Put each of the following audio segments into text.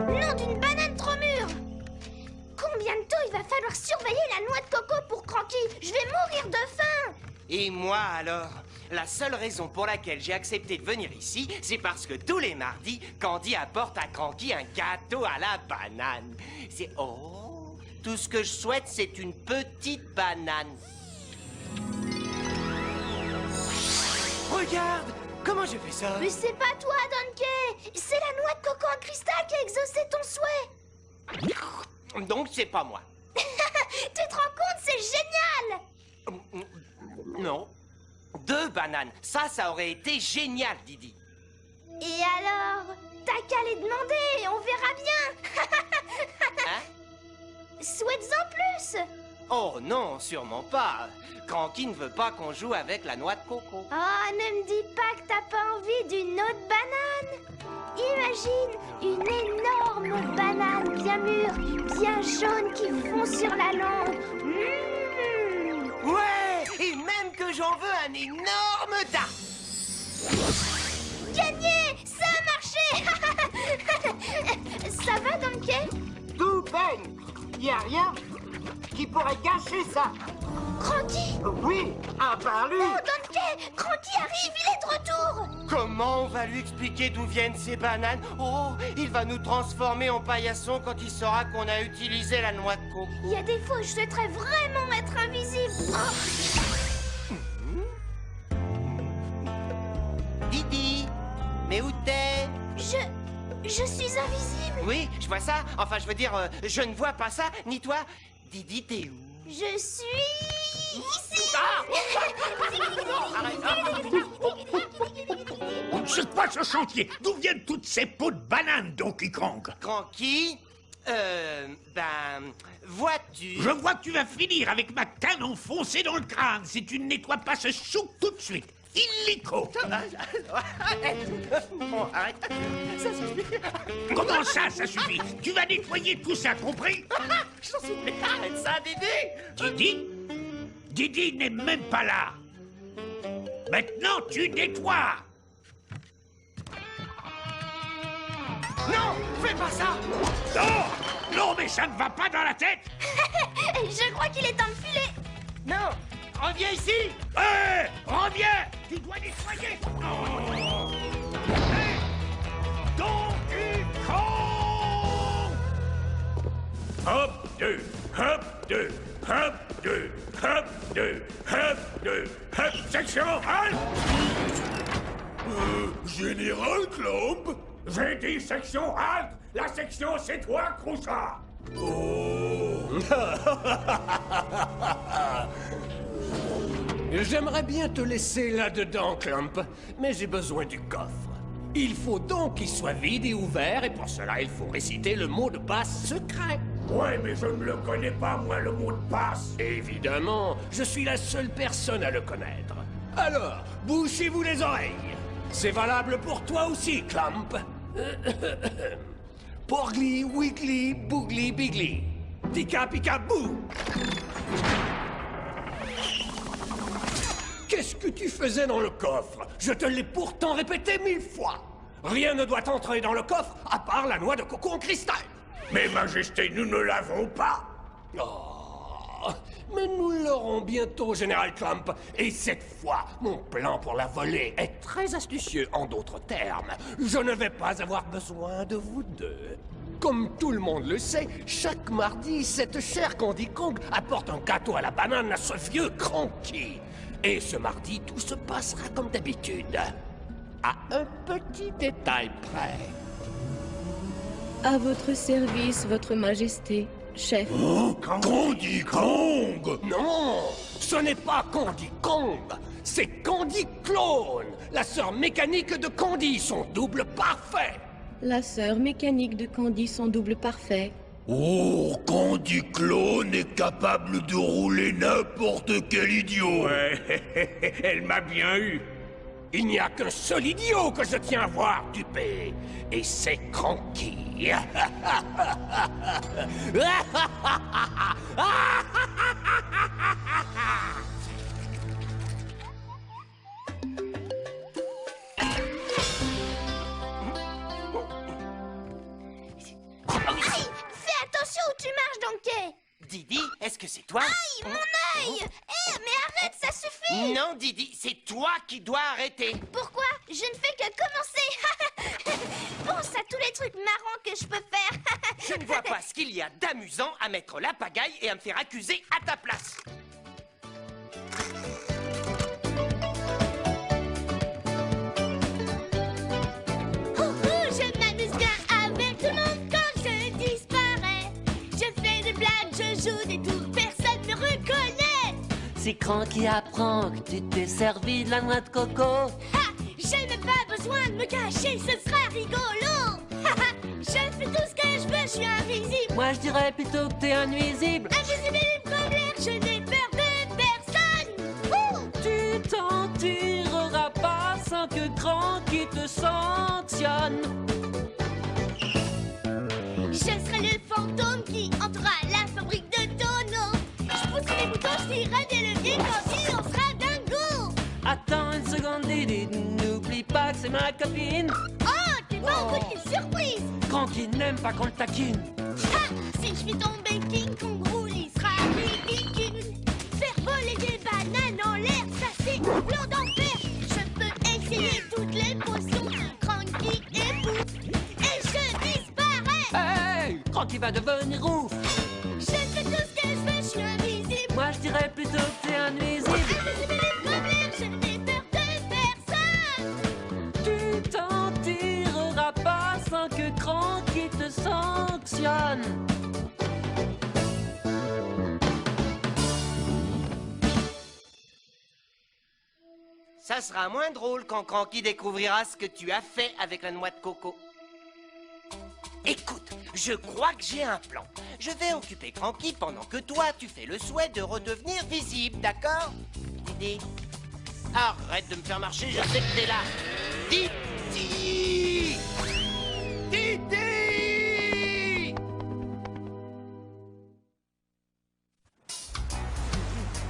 Nom d'une banane trop mûre! Combien de temps il va falloir surveiller la noix de coco pour Cranky? Je vais mourir de faim! Et moi alors? La seule raison pour laquelle j'ai accepté de venir ici, c'est parce que tous les mardis, Candy apporte à Cranky un gâteau à la banane. C'est... Oh! Tout ce que je souhaite, c'est une petite banane. Regarde! Comment je fais ça? Mais c'est pas toi, Donkey! C'est la noix de coco en cristal qui a exaucé ton souhait! Donc c'est pas moi. Tu te rends compte, c'est génial! Non. 2 bananes, ça aurait été génial, Didi. Et alors? T'as qu'à les demander, on verra bien! Hein? Souhaites-en plus! Oh non, sûrement pas. Cranky ne veut pas qu'on joue avec la noix de coco. Oh, ne me dis pas que t'as pas envie d'une autre banane! Imagine une énorme banane bien mûre, bien jaune qui fond sur la langue. Ouais! Et même que j'en veux un énorme tas! Gagné! Ça a marché! Ça va, Donkey? Tout baigne. Y a rien qui pourrait gâcher ça. Cranky! Oui, à part lui. Oh, Donkey! Cranky arrive, il est de retour! Comment on va lui expliquer d'où viennent ces bananes? Oh, il va nous transformer en paillasson quand il saura qu'on a utilisé la noix de coco. Il y a des fois où je souhaiterais vraiment être invisible. Oh. Didi, mais où t'es? Je suis invisible. Oui, je vois ça. Enfin, je veux dire, je ne vois pas ça, ni toi. Didi, t'es où? Je suis ici. C'est quoi ce chantier? D'où viennent toutes ces pots de bananes, Donkey Kong? Cranky, vois-tu... Je vois que tu vas finir avec ma canne enfoncée dans le crâne si tu ne nettoies pas ce souk tout de suite. Illico! Bon, arrête, ça suffit. Comment ça suffit? Tu vas nettoyer tout ça, compris? J'en supplie, arrête ça, Didi. Didi? Didi n'est même pas là. Maintenant, tu nettoies. Non, fais pas ça. Non! Non, mais ça ne va pas dans la tête! Je crois qu'il est temps de filer. Non, reviens ici. Hé! Reviens! Tu dois nettoyer! Oh. Hey! Donkey Kong! Hop, 2, hop, 2, hop, 2, hop, 2, hop, 2, hop, section, halte! Général Clump? J'ai dit section halte! La section, c'est toi, Crouchard! Oh! J'aimerais bien te laisser là-dedans, Clump, mais j'ai besoin du coffre. Il faut donc qu'il soit vide et ouvert, et pour cela, il faut réciter le mot de passe secret. Ouais, mais je ne le connais pas, moi, le mot de passe. Évidemment, je suis la seule personne à le connaître. Alors, bouchez-vous les oreilles. C'est valable pour toi aussi, Clump. Porgly, Wiggly, Boogly, Bigly. Pika, Pika, Boo. Qu'est-ce que tu faisais dans le coffre? Je te l'ai pourtant répété 1000 fois. Rien ne doit entrer dans le coffre à part la noix de coco en cristal. Mais Majesté, nous ne l'avons pas. Oh, mais nous l'aurons bientôt, Général Clump. Et cette fois, mon plan pour la voler est très astucieux. En d'autres termes, je ne vais pas avoir besoin de vous deux. Comme tout le monde le sait, chaque mardi, cette chère Candy Kong apporte un gâteau à la banane à ce vieux Cranky. Et ce mardi, tout se passera comme d'habitude. À un petit détail près. À votre service, votre majesté, chef. Oh, Candy Kong! Non, ce n'est pas Candy Kong, c'est Candy Clone, la sœur mécanique de Candy, son double parfait. La sœur mécanique de Candy, son double parfait. Oh, Candy Clone est capable de rouler n'importe quel idiot. Ouais, elle m'a bien eu. Il n'y a qu'un seul idiot que je tiens à voir duper, et c'est Cranky. Mon œil! Eh, mais arrête, ça suffit! Non, Didi, c'est toi qui dois arrêter. Pourquoi? Je ne fais que commencer! Pense à tous les trucs marrants que je peux faire! Je ne vois pas ce qu'il y a d'amusant à mettre la pagaille et à me faire accuser à ta place. Je m'amuse bien avec tout le monde quand je disparais. Je fais des blagues, je joue des tours, personne ne me reconnaît. C'est Cranky apprend que tu t'es servi de la noix de coco. Ha! J'ai même pas besoin de me cacher, ce sera rigolo. Je fais tout ce que je veux, je suis invisible. Moi je dirais plutôt que t'es innuisible. Invisible comme l'air, je n'ai peur de personne. Ouh! Tu t'en tireras pas sans que Cranky te sanctionne. Je serai le fantôme qui entrera la fabrique de tonneaux. Je pousserai les boutons, je tirerai des leviers quand il en sera dingo. Attends une seconde, Didi, n'oublie pas que c'est ma copine. Oh, t'es pas en coup de surprise. Cranky n'aime pas qu'on le taquine. Ha! Si je fais tomber King Kong, il sera ridicule. Faire voler des bananes en l'air, ça c'est plan d'enfer. Je peux essayer toutes les potions, Cranky est fou. Et je disparais. Hey, Cranky va devenir ouf. Je fais tout ce que je veux, je suis invisible. Moi je dirais plutôt que t'es innuisible. Invisible comme l'air, je n'ai peur de personne. Tu t'en tireras pas sans que Cranky te sanctionne. Ça sera moins drôle quand Cranky découvrira ce que tu as fait avec la noix de coco. Écoute, je crois que j'ai un plan. Je vais occuper Cranky pendant que toi, tu fais le souhait de redevenir visible, d'accord? Didi, arrête de me faire marcher, je sais que t'es là. Didi! Didi!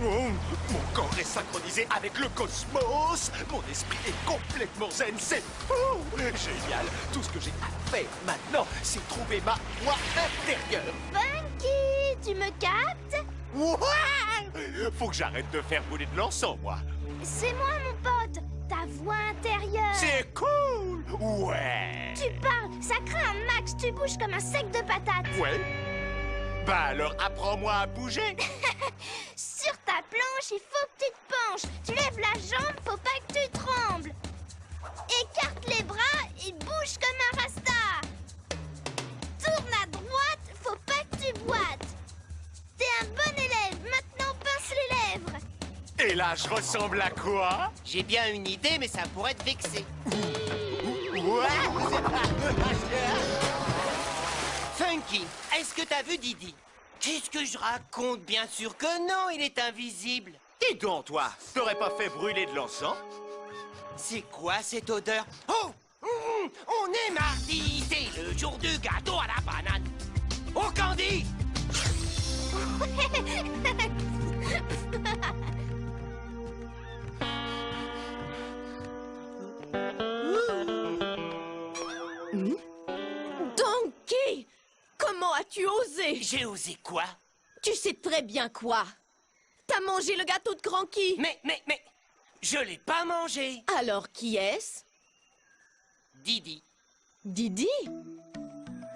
Oh, mon corps est synchronisé avec le cosmos. Mon esprit est complètement zen. C'est fou! Génial! Tout ce que j'ai à faire maintenant, c'est trouver ma voix intérieure. Funky, tu me captes? Ouais! Faut que j'arrête de faire rouler de l'encens, moi. C'est moi, mon pote, ta voix intérieure. C'est cool! Ouais! Tu parles, ça craint un max, tu bouges comme un sec de patates. Ouais? Bah alors, apprends-moi à bouger. Sur ta planche, il faut que tu te penches. Tu lèves la jambe, faut pas que tu trembles. Écarte les bras et bouge comme un rasta. Tourne à droite, faut pas que tu boites. T'es un bon élève, maintenant pince les lèvres. Et là, je ressemble à quoi? J'ai bien une idée, mais ça pourrait te vexer. Ouais! Funky, est-ce que t'as vu Didi? Qu'est-ce que je raconte? Bien sûr que non, il est invisible. Dis donc, toi, t'aurais pas fait brûler de l'encens? C'est quoi cette odeur? Oh! On est mardi, c'est le jour du gâteau à la banane. Oh, Candy! Donkey! Comment as-tu osé? J'ai osé quoi? Tu sais très bien quoi. T'as mangé le gâteau de Cranky. Mais, je l'ai pas mangé. Alors qui est-ce? Didi. Didi?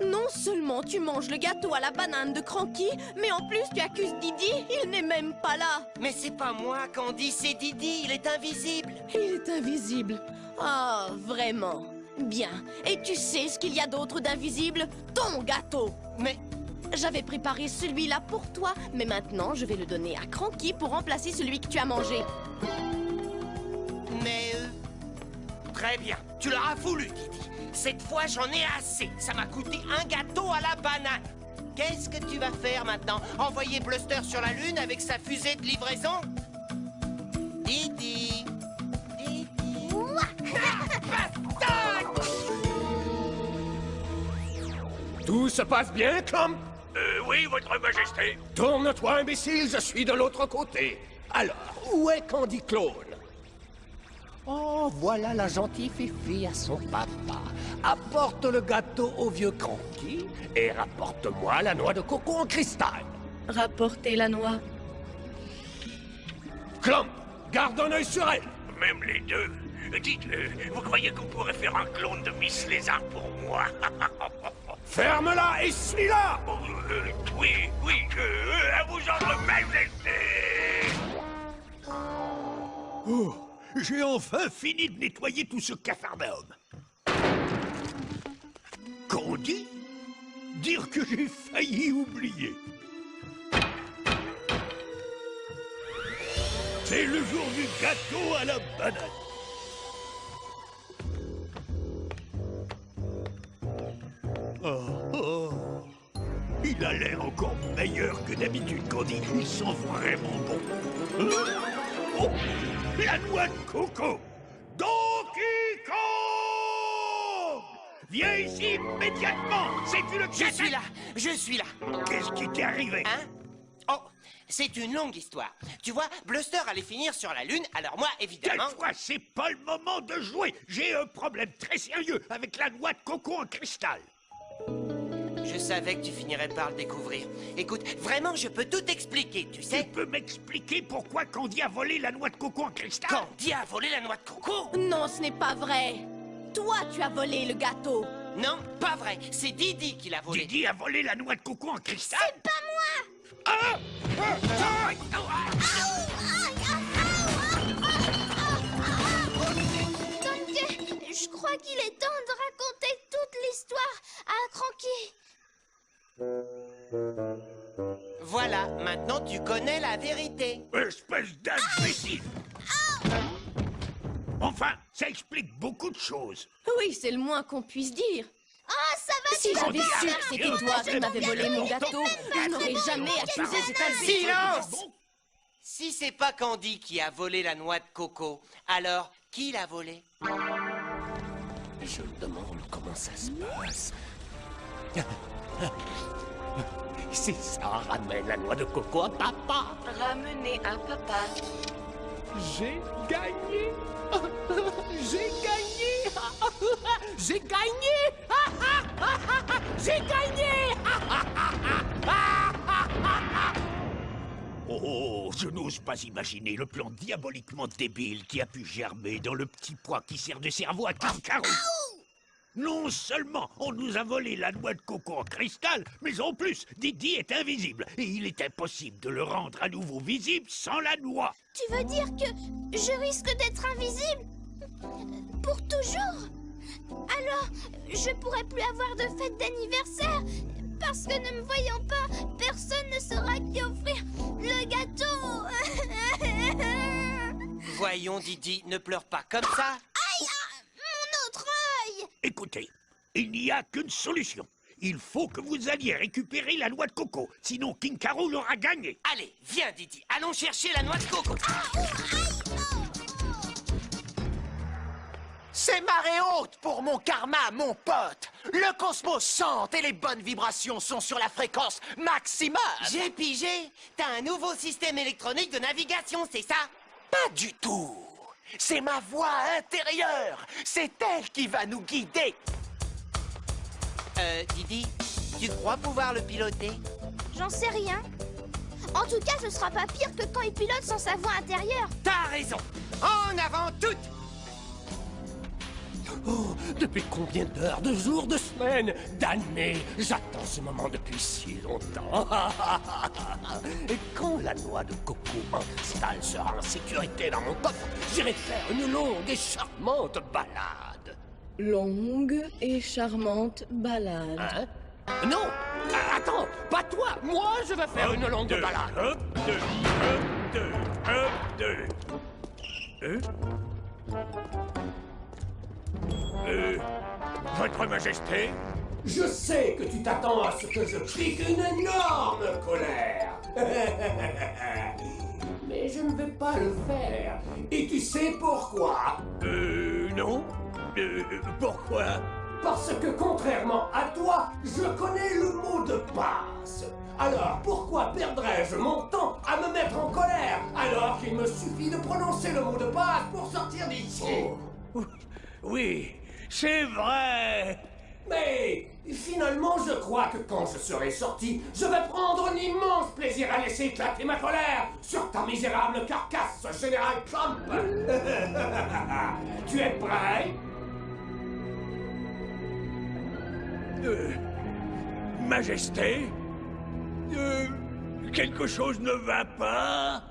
Non seulement tu manges le gâteau à la banane de Cranky, mais en plus tu accuses Didi, il n'est même pas là. Mais c'est pas moi, Candy, c'est Didi, il est invisible. Il est invisible. Ah, vraiment? Bien. Et tu sais ce qu'il y a d'autre d'invisible? Ton gâteau. Mais, J'avais préparé celui-là pour toi, mais maintenant je vais le donner à Cranky pour remplacer celui que tu as mangé. très bien, tu l'auras voulu, Didi. Cette fois, j'en ai assez. Ça m'a coûté un gâteau à la banane. Qu'est-ce que tu vas faire maintenant? Envoyer Bluster sur la Lune avec sa fusée de livraison? Didi. Didi. Tout se passe bien, Clump? Oui, votre majesté. Tourne-toi, imbécile, je suis de l'autre côté. Alors, où est Candy Clone? Oh, voilà la gentille Fifi à son papa. Apporte le gâteau au vieux Cranky et rapporte-moi la noix de coco en cristal. Rapporter la noix. Clamp, garde un œil sur elle. Même les deux. Dites, vous croyez qu'on pourrait faire un clone de Miss Lézard pour moi? Ferme-la et suis-la. Oui, à vous ordres, majesté. Oh, j'ai enfin fini de nettoyer tout ce capharnaüm. Candy? Dire que j'ai failli oublier. C'est le jour du gâteau à la banane. Oh. Il a l'air encore meilleur que d'habitude, Candy. Il sent vraiment bon. Oh, la noix de coco. Donkey Kong! Viens ici immédiatement. C'est une... Je suis là. Qu'est-ce qui t'est arrivé? Hein? Oh, c'est une longue histoire. Tu vois, Bluster allait finir sur la Lune, alors moi, évidemment... Cette fois, c'est pas le moment de jouer. J'ai un problème très sérieux avec la noix de coco en cristal. Je savais que tu finirais par le découvrir. Écoute, vraiment, je peux tout expliquer, tu sais. Tu peux m'expliquer pourquoi Candy a volé la noix de coco en cristal? Candy a volé la noix de coco? Non, ce n'est pas vrai. Toi, tu as volé le gâteau. Non, pas vrai. C'est Didi qui l'a volé. Didi a volé la noix de coco en cristal? C'est pas moi! Ah! Donc, je crois qu'il est temps de raconter toute l'histoire à Cranky. Voilà, maintenant tu connais la vérité. Espèce d'imbécile! Enfin, ça explique beaucoup de choses. Oui, c'est le moins qu'on puisse dire. Oh, ça va, Si tu j'avais vas su bien. que c'était toi qui m'avais volé mon gâteau, je n'aurais jamais accusé cet imbécile. Silence! Si c'est pas Candy qui a volé la noix de coco, alors qui l'a volée? Je me demande comment ça se passe. C'est ça, ramène la noix de coco à papa. Ramenez à papa. J'ai gagné. J'ai gagné. J'ai gagné. J'ai gagné. Oh, je n'ose pas imaginer le plan diaboliquement débile qui a pu germer dans le petit pois qui sert de cerveau à Kinkaroo. Non seulement on nous a volé la noix de coco en cristal, mais en plus, Didi est invisible et il est impossible de le rendre à nouveau visible sans la noix. Tu veux dire que je risque d'être invisible? Pour toujours? Alors, je pourrai plus avoir de fête d'anniversaire? Parce que ne me voyant pas, personne ne saura qui offrir le gâteau. Voyons, Didi, ne pleure pas comme ça. Aïe, mon autre œil! Écoutez, il n'y a qu'une solution. Il faut que vous alliez récupérer la noix de coco, sinon Kinkaroo l'aura gagnée. Allez, viens, Didi, allons chercher la noix de coco. C'est marée haute pour mon karma, mon pote. Le cosmos chante et les bonnes vibrations sont sur la fréquence maximale. J'ai pigé. T'as un nouveau système électronique de navigation, c'est ça? Pas du tout. C'est ma voix intérieure. C'est elle qui va nous guider. Didi, tu crois pouvoir le piloter? J'en sais rien. En tout cas, ce sera pas pire que quand il pilote sans sa voix intérieure. T'as raison. En avant toutes! Oh, depuis combien d'heures, de jours, de semaines, d'années, j'attends ce moment depuis si longtemps. Et quand la noix de coco en cristal sera en sécurité dans mon coffre, j'irai faire une longue et charmante balade. Longue et charmante balade. Hein? Non! Attends, pas toi! Moi, je vais faire une longue balade. Hop, deux. Votre Majesté? Je sais que tu t'attends à ce que je pique une énorme colère. Mais je ne vais pas le faire. Et tu sais pourquoi? Non. Pourquoi? Parce que contrairement à toi, je connais le mot de passe. Alors pourquoi perdrais-je mon temps à me mettre en colère alors qu'il me suffit de prononcer le mot de passe pour sortir d'ici? Oui, c'est vrai. Mais finalement, je crois que quand je serai sorti, je vais prendre un immense plaisir à laisser éclater ma colère sur ta misérable carcasse, Général Trump. Tu es prêt? Majesté? Quelque chose ne va pas?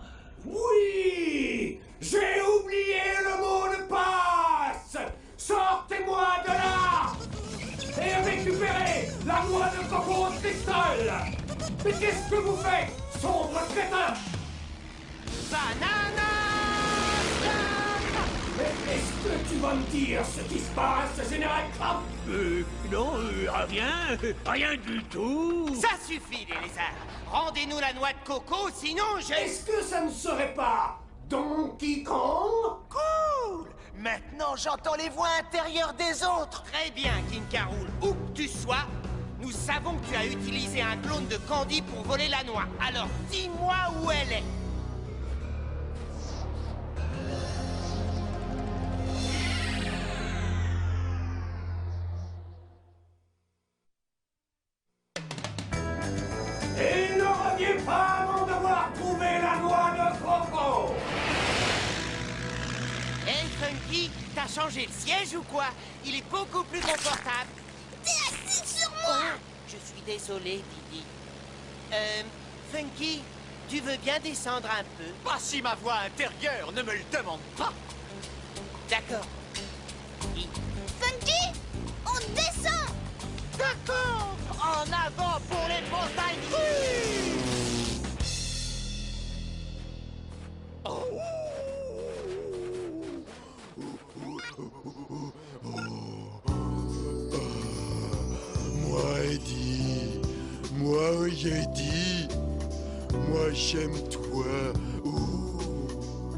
Oui! J'ai oublié le mot de passe! Sortez-moi de là! Et récupérez la noix de coco en cristal! Mais qu'est-ce que vous faites, sombre crétin? Banana! Mais est-ce que tu vas me dire ce qui se passe, Général Trump? Non, rien du tout. Ça suffit, les lézards. Rendez-nous la noix de coco, sinon je... Est-ce que ça ne serait pas Donkey Kong? Cool! Maintenant, j'entends les voix intérieures des autres. Très bien, King Caroul. Où que tu sois, nous savons que tu as utilisé un clone de Candy pour voler la noix. Alors, dis-moi où elle est. Et ne reniez pas avant d'avoir trouvé la noix de coco! Hey, Funky, t'as changé de siège ou quoi? Il est beaucoup plus confortable. T'es assis sur moi! Je suis désolé, Didi. Funky, tu veux bien descendre un peu? Pas si ma voix intérieure ne me le demande pas. D'accord. Funky, on descend! D'accord! En avant pour les montagnes rouges! Moi, Eddie, moi, Yeti, moi, j'aime toi.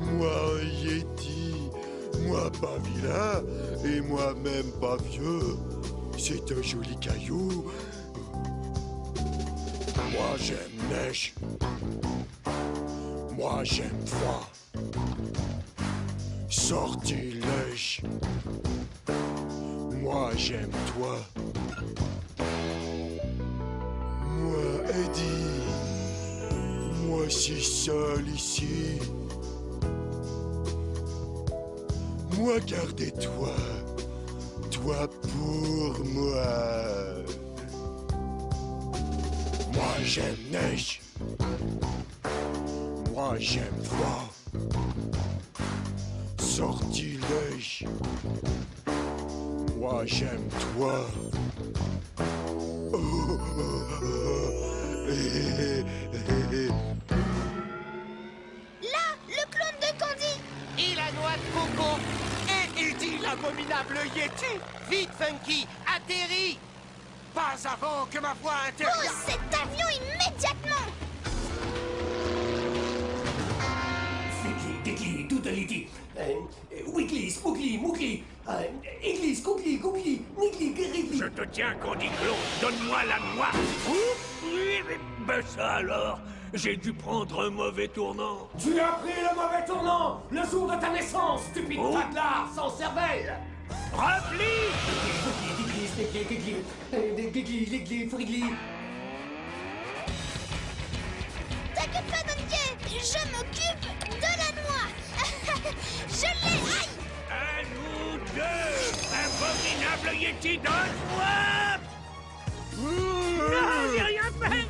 Moi, Yeti, moi, pas vilain, et moi-même pas vieux. C'est un joli caillou. Moi, j'aime neige. Moi, j'aime froid. Sortilège. Moi, j'aime toi. Moi, Eddie, moi si seul ici. Moi, gardez-toi, toi pour moi. Moi, j'aime neige. Moi, j'aime froid. Sortilège. Moi, j'aime toi. Là, le clone de Candy! Et la noix de coco. Et Eddie, l'abominable Yeti! Vite, Funky, atterris. Pas avant que ma voix intérieure... Pose cet avion immédiatement! Flicky, Dicky, Doodlity, Wiggly, Spookly, Mookly, Igly, Skookly, Gookly, Niggly, Griggly. Je te tiens, Candy Clone. Donne-moi la noix. Oui, mais ben ça alors. J'ai dû prendre un mauvais tournant. Tu as pris le mauvais tournant le jour de ta naissance, stupide patlard sans cervelle. Replie! T'inquiète pas, Donkey! Je m'occupe de la noix! Je l'ai! Aïe! À nous deux! Abominable Yeti, donne-moi! Non, j'ai rien fait!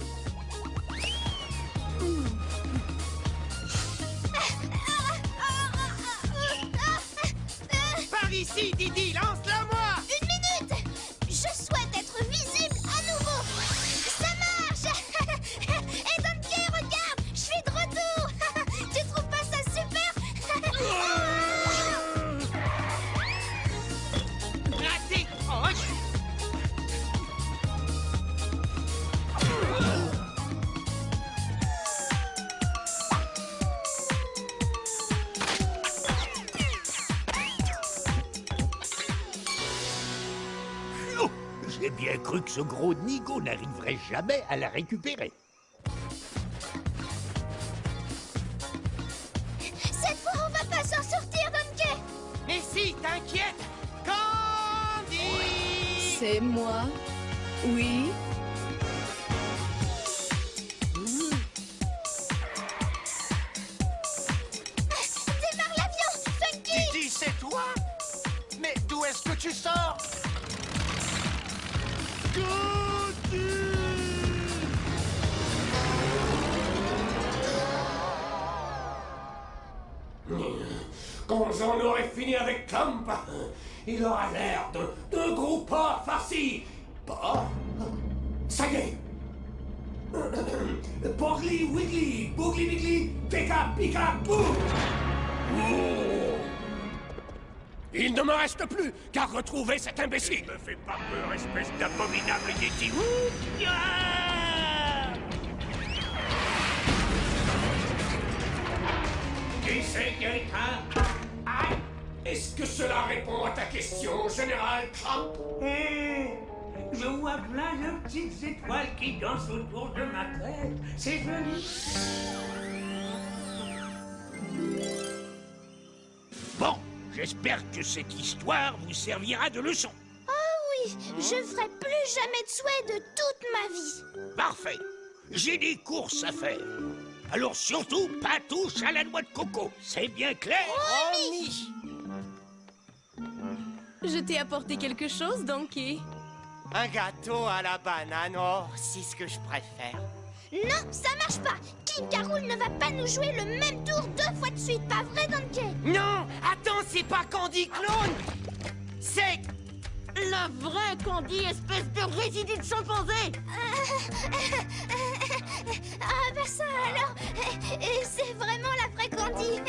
Par ici, Didi, lance-la-moi. Une minute! Je souhaite être visible à nouveau! Ça marche! Et Donkey, regarde! Je suis de retour! Tu trouves pas ça super? Raté. Oh, Oh, j'ai bien cru que ce gros nigo n'arriverait jamais à la récupérer. Cette fois, on va pas s'en sortir, Donkey! mais si, t'inquiète. Candy! C'est moi. Oui. Démarre l'avion, Funky! Didi, c'est toi? Mais d'où est-ce que tu sors? Quand j'en aurai fini avec Clump, il aura l'air d'un gros porc farci. Porc? Ça y est. Porgly Wiggly, Boogly Wiggly, Pika Pika Boo. Il ne me reste plus qu'à retrouver cet imbécile. Ne me fais pas peur, espèce d'abominable Yeti. Qui c'est quelqu'un? Aïe! Est-ce que cela répond à ta question, Général Trump? Je vois plein de petites étoiles qui dansent autour de ma tête. C'est joli. Bon, j'espère que cette histoire vous servira de leçon. Oh oui, je ferai plus jamais de souhait de toute ma vie. Parfait. J'ai des courses à faire. Alors surtout, pas touche à la noix de coco. C'est bien clair? Promis. Je t'ai apporté quelque chose, Donkey. Un gâteau à la banane, oh, c'est ce que je préfère. Non, ça marche pas. King Carol ne va pas nous jouer le même tour 2 fois de suite, pas vrai, Donkey? Non, attends, c'est pas Candy Clone. C'est... La vraie Candy, espèce de résidu de chimpanzé. Ah, bah ça alors, c'est vraiment la vraie Candy.